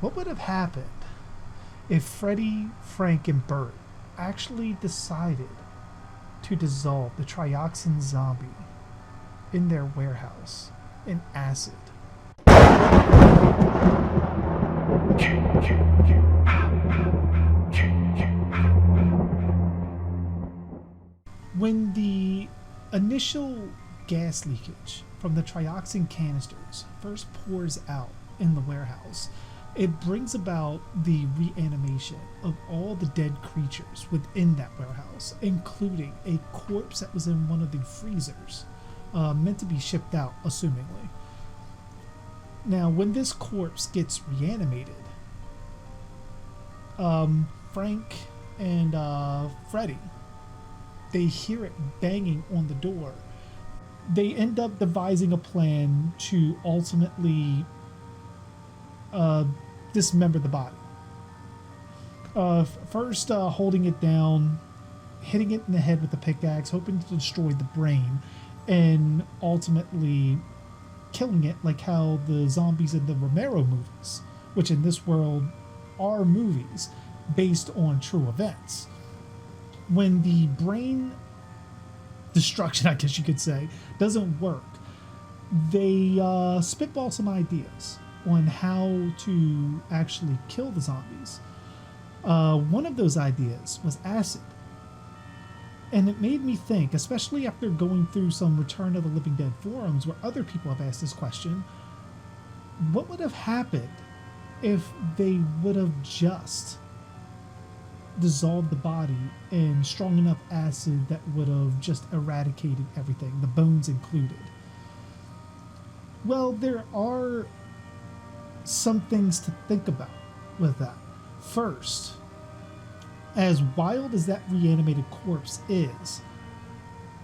What would have happened if Freddy, Frank, and Bert actually decided to dissolve the Trioxin Zombie in their warehouse in acid? When the initial gas leakage from the trioxin canisters first pours out in the warehouse, it brings about the reanimation of all the dead creatures within that warehouse, including a corpse that was in one of the freezers, meant to be shipped out, assumingly. Now, when this corpse gets reanimated, Frank and Freddy, they hear it banging on the door. They end up devising a plan to ultimately dismember the body. First, holding it down, hitting it in the head with a pickaxe, hoping to destroy the brain, and ultimately killing it like how the zombies in the Romero movies, which in this world are movies based on true events. When the brain destruction, I guess you could say, doesn't work, they spitball some ideas on how to actually kill the zombies. One of those ideas was acid. And it made me think, especially after going through some Return of the Living Dead forums where other people have asked this question, what would have happened if they would have just dissolved the body in strong enough acid that would have just eradicated everything, the bones included? Well, there are some things to think about with that. First, as wild as that reanimated corpse is,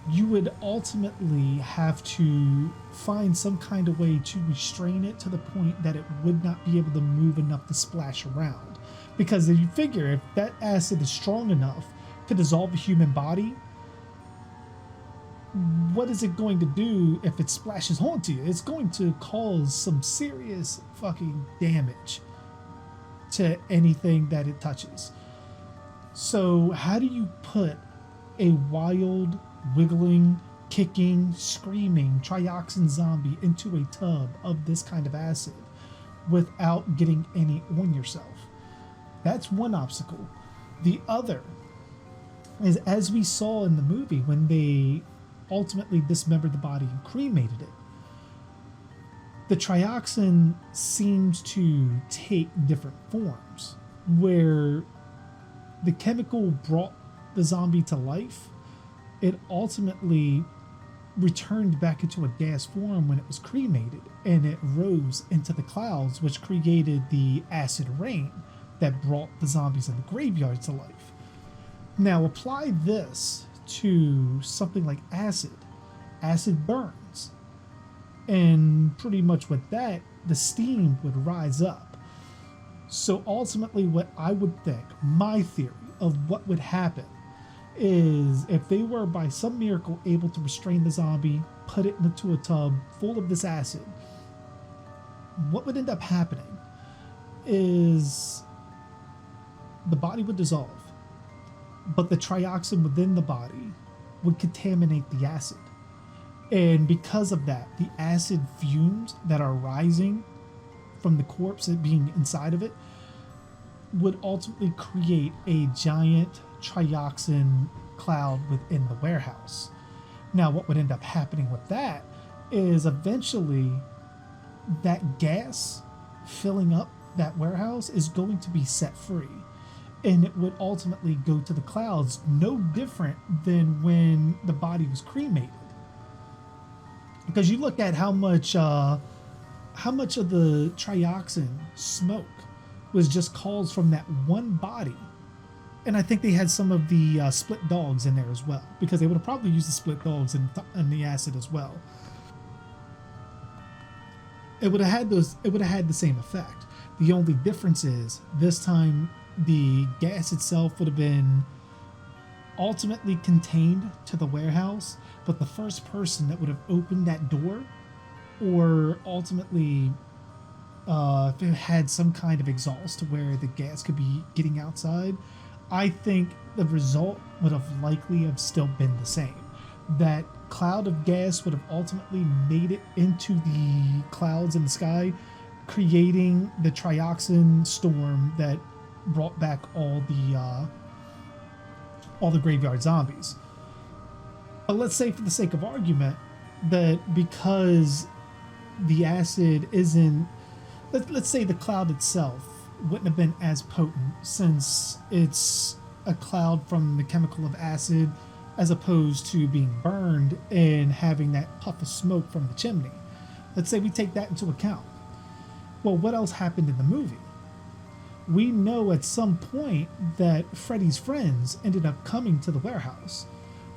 you would ultimately have to find some kind of way to restrain it to the point that it would not be able to move enough to splash around. Because if you figure, if that acid is strong enough to dissolve a human body, what is it going to do if it splashes onto you? It's going to cause some serious fucking damage to anything that it touches. So how do you put a wild, wiggling, kicking, screaming Trioxin Zombie into a tub of this kind of acid without getting any on yourself? That's one obstacle. The other is, as we saw in the movie when they ultimately dismembered the body and cremated it, the trioxin seems to take different forms, where the chemical brought the zombie to life. It ultimately returned back into a gas form when it was cremated, and it rose into the clouds, which created the acid rain that brought the zombies in the graveyard to life. Now apply this to something like acid. Acid burns, and pretty much with that, the steam would rise up. So ultimately what I would think, my theory of what would happen, is if they were by some miracle able to restrain the zombie, put it into a tub full of this acid, what would end up happening is the body would dissolve, but the trioxin within the body would contaminate the acid. And because of that, the acid fumes that are rising from the corpse being inside of it would ultimately create a giant trioxin cloud within the warehouse. Now, what would end up happening with that is eventually that gas filling up that warehouse is going to be set free, and it would ultimately go to the clouds, no different than when the body was cremated. Because you look at how much of the trioxin smoke was just caused from that one body. And I think they had some of the split dogs in there as well, because they would have probably used the split dogs in the acid as well. It would have had the same effect. The only difference is this time the gas itself would have been ultimately contained to the warehouse, but the first person that would have opened that door or ultimately if it had some kind of exhaust to where the gas could be getting outside, I think the result would have likely have still been the same. That cloud of gas would have ultimately made it into the clouds in the sky, creating the Trioxin storm that brought back all the graveyard zombies. But let's say, for the sake of argument, that because the acid isn't, let's say the cloud itself wouldn't have been as potent, since it's a cloud from the chemical of acid as opposed to being burned and having that puff of smoke from the chimney. Let's say we take that into account. Well, what else happened in the movie? We know at some point that Freddy's friends ended up coming to the warehouse.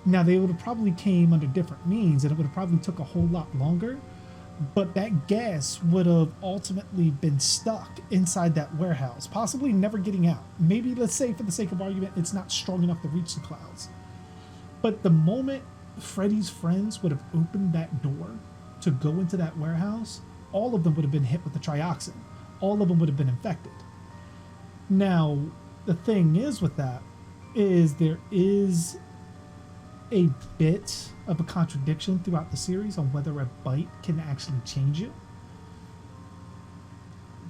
Now, they would have probably came under different means, and it would have probably took a whole lot longer, but that gas would have ultimately been stuck inside that warehouse, possibly never getting out. Maybe, let's say, for the sake of argument, it's not strong enough to reach the clouds. But the moment Freddy's friends would have opened that door to go into that warehouse, all of them would have been hit with the trioxin. All of them would have been infected. Now, the thing is with that is there is a bit of a contradiction throughout the series on whether a bite can actually change you.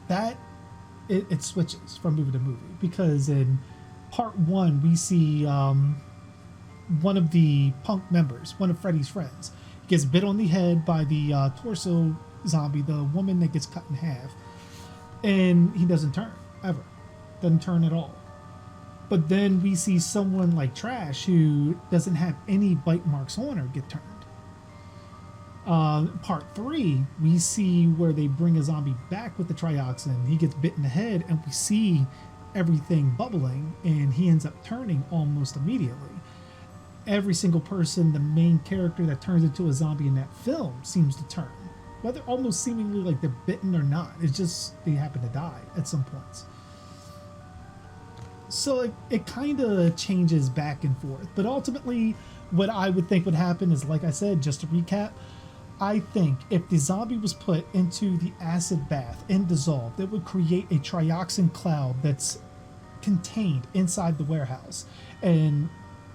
That it switches from movie to movie, because in part 1 we see one of the punk members, one of Freddy's friends, gets bit on the head by the torso zombie, the woman that gets cut in half, and he doesn't turn ever, doesn't turn at all. But then we see someone like Trash, who doesn't have any bite marks on her, get turned. Part 3, we see where they bring a zombie back with the trioxin. He gets bit in the head, and we see everything bubbling, and he ends up turning almost immediately. Every single person, the main character that turns into a zombie in that film, seems to turn. Whether almost seemingly like they're bitten or not. It's just they happen to die at some points. So it kind of changes back and forth. But ultimately, what I would think would happen is, like I said, just to recap, I think if the zombie was put into the acid bath and dissolved, it would create a trioxin cloud that's contained inside the warehouse. And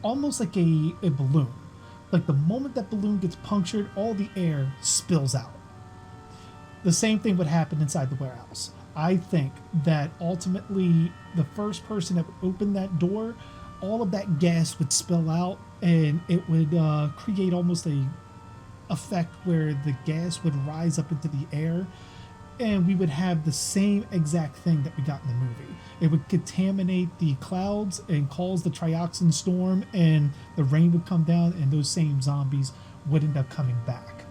almost like a balloon. Like the moment that balloon gets punctured, all the air spills out. The same thing would happen inside the warehouse. I think that ultimately the first person that would open that door, all of that gas would spill out, and it would create almost a effect where the gas would rise up into the air, and we would have the same exact thing that we got in the movie. It would contaminate the clouds and cause the trioxin storm, and the rain would come down, and those same zombies would end up coming back.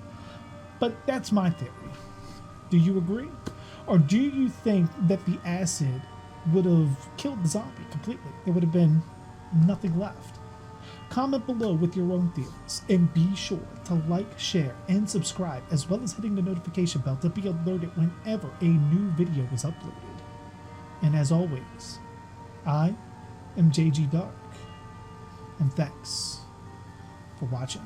But that's my theory. Do you agree? Or do you think that the acid would have killed the zombie completely? There would have been nothing left. Comment below with your own theories, and be sure to like, share, and subscribe, as well as hitting the notification bell to be alerted whenever a new video is uploaded. And as always, I am JG Dark, and thanks for watching.